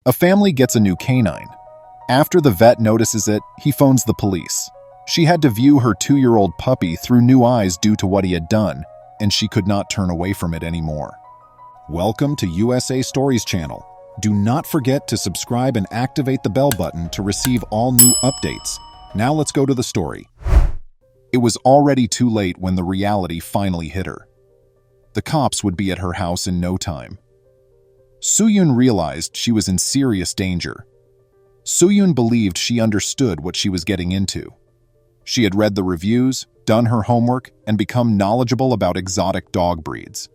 A family gets a new canine. After the vet notices it, he phones the police. She had to view her 2-year-old puppy through new eyes due to what he had done, and she could not turn away from it anymore. Welcome to USA Stories channel. Do not forget to subscribe and activate the bell button to receive all new updates. Now let's go to the story. It was already too late when the reality finally hit her. The cops would be at her house in no time. Soo-yoon realized she was in serious danger. Soo-yoon believed she understood what she was getting into. She had read the reviews, done her homework, and become knowledgeable about exotic dog breeds.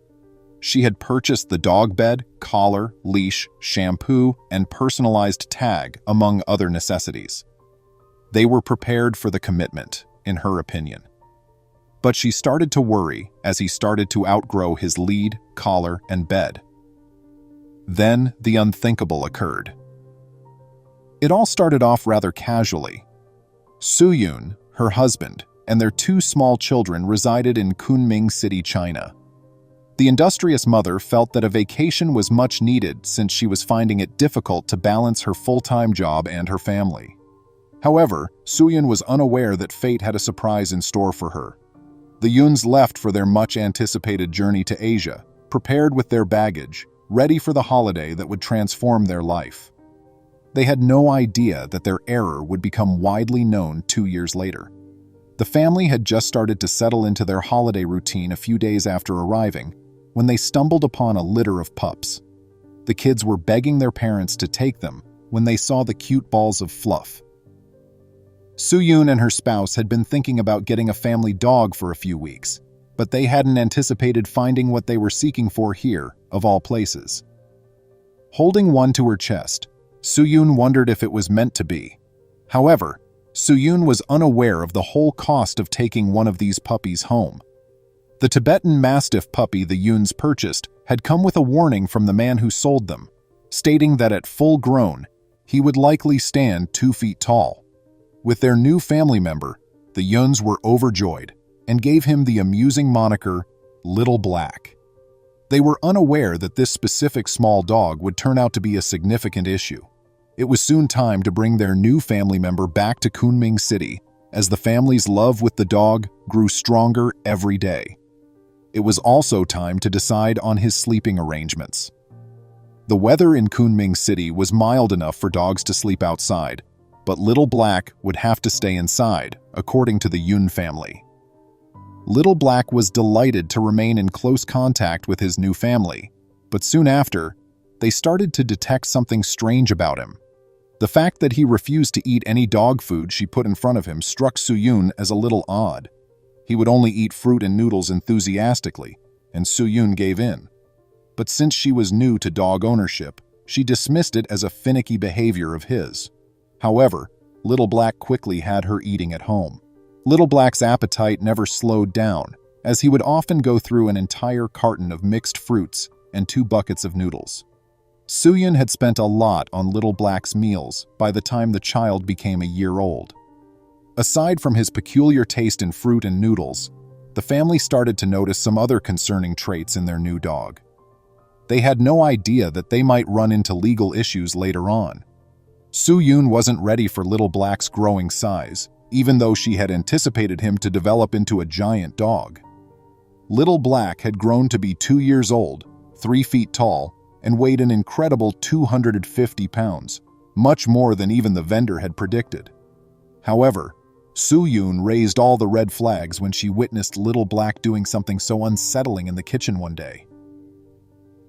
She had purchased the dog bed, collar, leash, shampoo, and personalized tag, among other necessities. They were prepared for the commitment, in her opinion. But she started to worry as he started to outgrow his lead, collar, and bed. Then the unthinkable occurred. It all started off rather casually. Soo-yoon, her husband, and their 2 small children resided in Kunming City, China. The industrious mother felt that a vacation was much needed since she was finding it difficult to balance her full-time job and her family. However, Soo-yoon was unaware that fate had a surprise in store for her. The Yoons left for their much-anticipated journey to Asia, prepared with their baggage, ready for the holiday that would transform their life. They had no idea that their error would become widely known 2 years later. The family had just started to settle into their holiday routine a few days after arriving, when they stumbled upon a litter of pups. The kids were begging their parents to take them when they saw the cute balls of fluff. Soo-yoon and her spouse had been thinking about getting a family dog for a few weeks, but they hadn't anticipated finding what they were seeking for here, of all places. Holding one to her chest, Soo-yoon wondered if it was meant to be. However, Soo-yoon was unaware of the whole cost of taking one of these puppies home. The Tibetan Mastiff puppy the Yoons purchased had come with a warning from the man who sold them, stating that at full grown, he would likely stand 2 feet tall. With their new family member, the Yoons were overjoyed and gave him the amusing moniker, Little Black. They were unaware that this specific small dog would turn out to be a significant issue. It was soon time to bring their new family member back to Kunming City, as the family's love with the dog grew stronger every day. It was also time to decide on his sleeping arrangements. The weather in Kunming City was mild enough for dogs to sleep outside, but Little Black would have to stay inside, according to the Yoon family. Little Black was delighted to remain in close contact with his new family, but soon after, they started to detect something strange about him. The fact that he refused to eat any dog food she put in front of him struck Soo-yoon as a little odd. He would only eat fruit and noodles enthusiastically, and Soo-yoon gave in. But since she was new to dog ownership, she dismissed it as a finicky behavior of his. However, Little Black quickly had her eating at home. Little Black's appetite never slowed down, as he would often go through an entire carton of mixed fruits and 2 buckets of noodles. Soo-yoon had spent a lot on Little Black's meals by the time the child became a year old. Aside from his peculiar taste in fruit and noodles, the family started to notice some other concerning traits in their new dog. They had no idea that they might run into legal issues later on. Soo-yoon wasn't ready for Little Black's growing size, even though she had anticipated him to develop into a giant dog. Little Black had grown to be 2 years old, 3 feet tall, and weighed an incredible 250 pounds, much more than even the vendor had predicted. However, Soo-yoon raised all the red flags when she witnessed Little Black doing something so unsettling in the kitchen one day.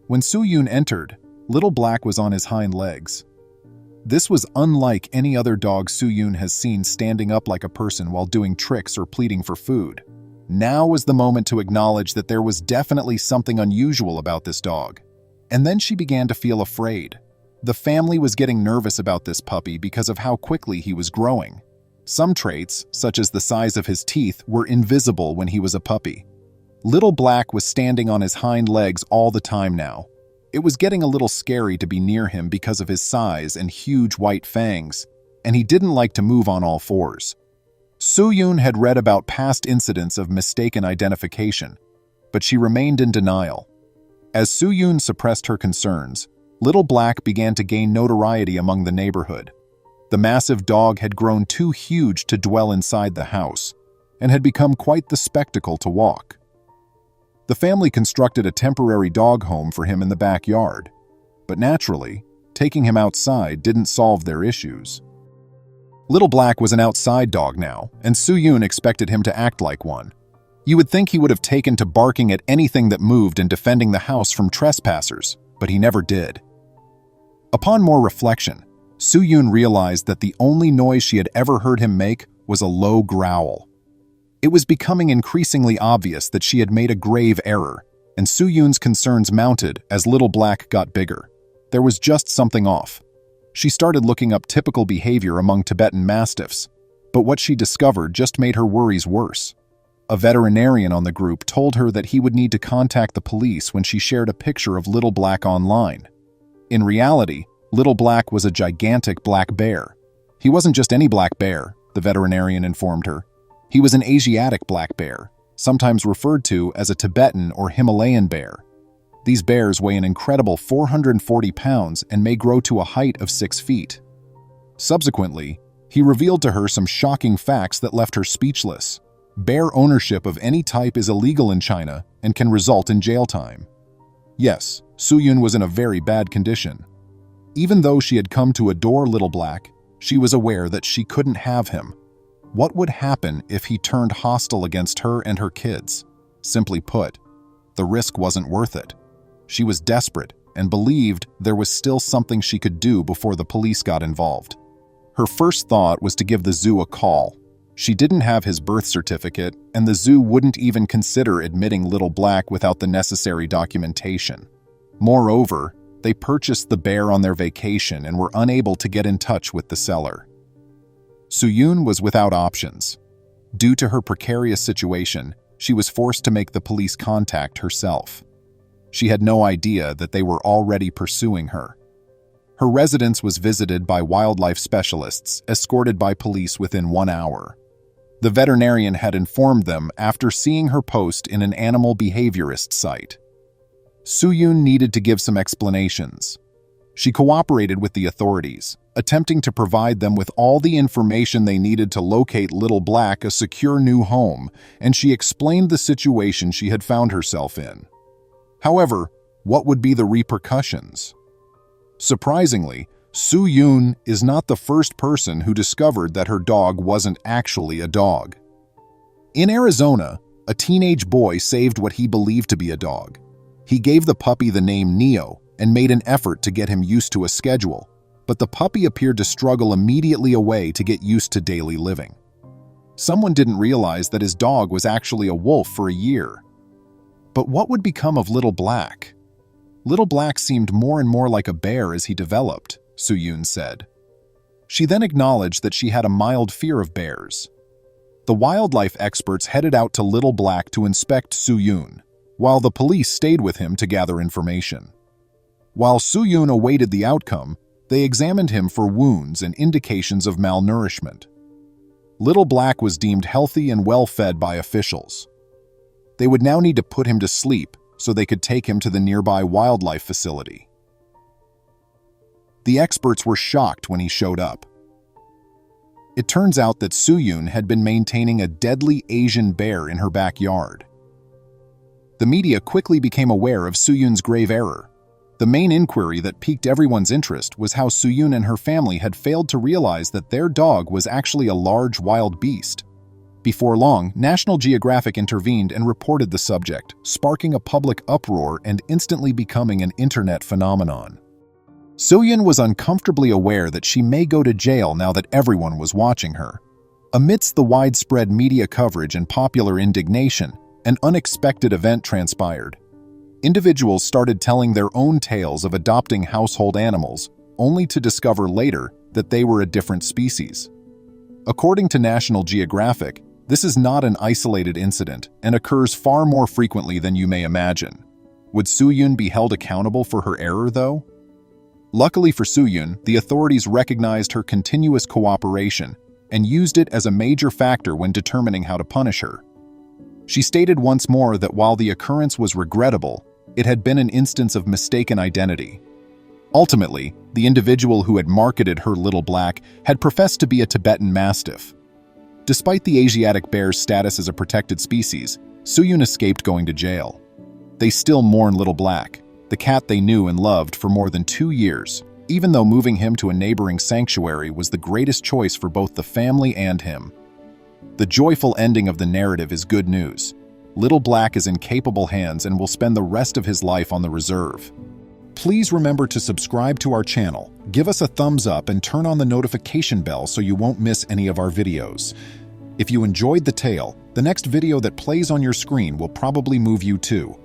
When Soo-yoon entered, Little Black was on his hind legs. This was unlike any other dog Soo-yoon has seen standing up like a person while doing tricks or pleading for food. Now was the moment to acknowledge that there was definitely something unusual about this dog. And then she began to feel afraid. The family was getting nervous about this puppy because of how quickly he was growing. Some traits, such as the size of his teeth, were invisible when he was a puppy. Little Black was standing on his hind legs all the time now. It was getting a little scary to be near him because of his size and huge white fangs, and he didn't like to move on all fours. Soo-yoon had read about past incidents of mistaken identification, but she remained in denial. As Soo-yoon suppressed her concerns, Little Black began to gain notoriety among the neighborhood. The massive dog had grown too huge to dwell inside the house and had become quite the spectacle to walk. The family constructed a temporary dog home for him in the backyard, but naturally, taking him outside didn't solve their issues. Little Black was an outside dog now, and Soo-yoon expected him to act like one. You would think he would have taken to barking at anything that moved and defending the house from trespassers, but he never did. Upon more reflection, Soo-yoon realized that the only noise she had ever heard him make was a low growl. It was becoming increasingly obvious that she had made a grave error, and Soo-yoon's concerns mounted as Little Black got bigger. There was just something off. She started looking up typical behavior among Tibetan Mastiffs, but what she discovered just made her worries worse. A veterinarian on the group told her that he would need to contact the police when she shared a picture of Little Black online. In reality, Little Black was a gigantic black bear. He wasn't just any black bear, the veterinarian informed her. He was an Asiatic black bear, sometimes referred to as a Tibetan or Himalayan bear. These bears weigh an incredible 440 pounds and may grow to a height of 6 feet. Subsequently, he revealed to her some shocking facts that left her speechless. Bear ownership of any type is illegal in China and can result in jail time. Yes, Soo-yoon was in a very bad condition. Even though she had come to adore Little Black, she was aware that she couldn't have him. What would happen if he turned hostile against her and her kids? Simply put, the risk wasn't worth it. She was desperate and believed there was still something she could do before the police got involved. Her first thought was to give the zoo a call. She didn't have his birth certificate, and the zoo wouldn't even consider admitting Little Black without the necessary documentation. Moreover, they purchased the bear on their vacation and were unable to get in touch with the seller. Soo-yoon was without options. Due to her precarious situation, she was forced to make the police contact herself. She had no idea that they were already pursuing her. Her residence was visited by wildlife specialists, escorted by police within 1 hour. The veterinarian had informed them after seeing her post in an animal behaviorist site. Soo-yoon needed to give some explanations. She cooperated with the authorities, attempting to provide them with all the information they needed to locate Little Black a secure new home, and she explained the situation she had found herself in. However, what would be the repercussions? Surprisingly, Soo-yoon is not the first person who discovered that her dog wasn't actually a dog. In Arizona, a teenage boy saved what he believed to be a dog. He gave the puppy the name Neo and made an effort to get him used to a schedule, but the puppy appeared to struggle immediately away to get used to daily living. Someone didn't realize that his dog was actually a wolf for a year. But what would become of Little Black? Little Black seemed more and more like a bear as he developed, Soo-yoon said. She then acknowledged that she had a mild fear of bears. The wildlife experts headed out to Little Black to inspect Soo-yoon, while the police stayed with him to gather information. While Soo-yoon awaited the outcome, they examined him for wounds and indications of malnourishment. Little Black was deemed healthy and well-fed by officials. They would now need to put him to sleep so they could take him to the nearby wildlife facility. The experts were shocked when he showed up. It turns out that Soo-yoon had been maintaining a deadly Asian bear in her backyard. The media quickly became aware of Soo-yoon's grave error. The main inquiry that piqued everyone's interest was how Soo-yoon and her family had failed to realize that their dog was actually a large wild beast. Before long, National Geographic intervened and reported the subject, sparking a public uproar and instantly becoming an internet phenomenon. Soo-yoon was uncomfortably aware that she may go to jail now that everyone was watching her. Amidst the widespread media coverage and popular indignation, an unexpected event transpired. Individuals started telling their own tales of adopting household animals, only to discover later that they were a different species. According to National Geographic, this is not an isolated incident and occurs far more frequently than you may imagine. Would Soo-yoon be held accountable for her error, though? Luckily for Soo-yoon, the authorities recognized her continuous cooperation and used it as a major factor when determining how to punish her. She stated once more that while the occurrence was regrettable, it had been an instance of mistaken identity. Ultimately, the individual who had marketed her Little Black had professed to be a Tibetan Mastiff. Despite the Asiatic bear's status as a protected species, Suyun escaped going to jail. They still mourn Little Black, the cat they knew and loved for more than 2 years, even though moving him to a neighboring sanctuary was the greatest choice for both the family and him. The joyful ending of the narrative is good news. Little Black is in capable hands and will spend the rest of his life on the reserve. Please remember to subscribe to our channel, give us a thumbs up, and turn on the notification bell so you won't miss any of our videos. If you enjoyed the tale, the next video that plays on your screen will probably move you too.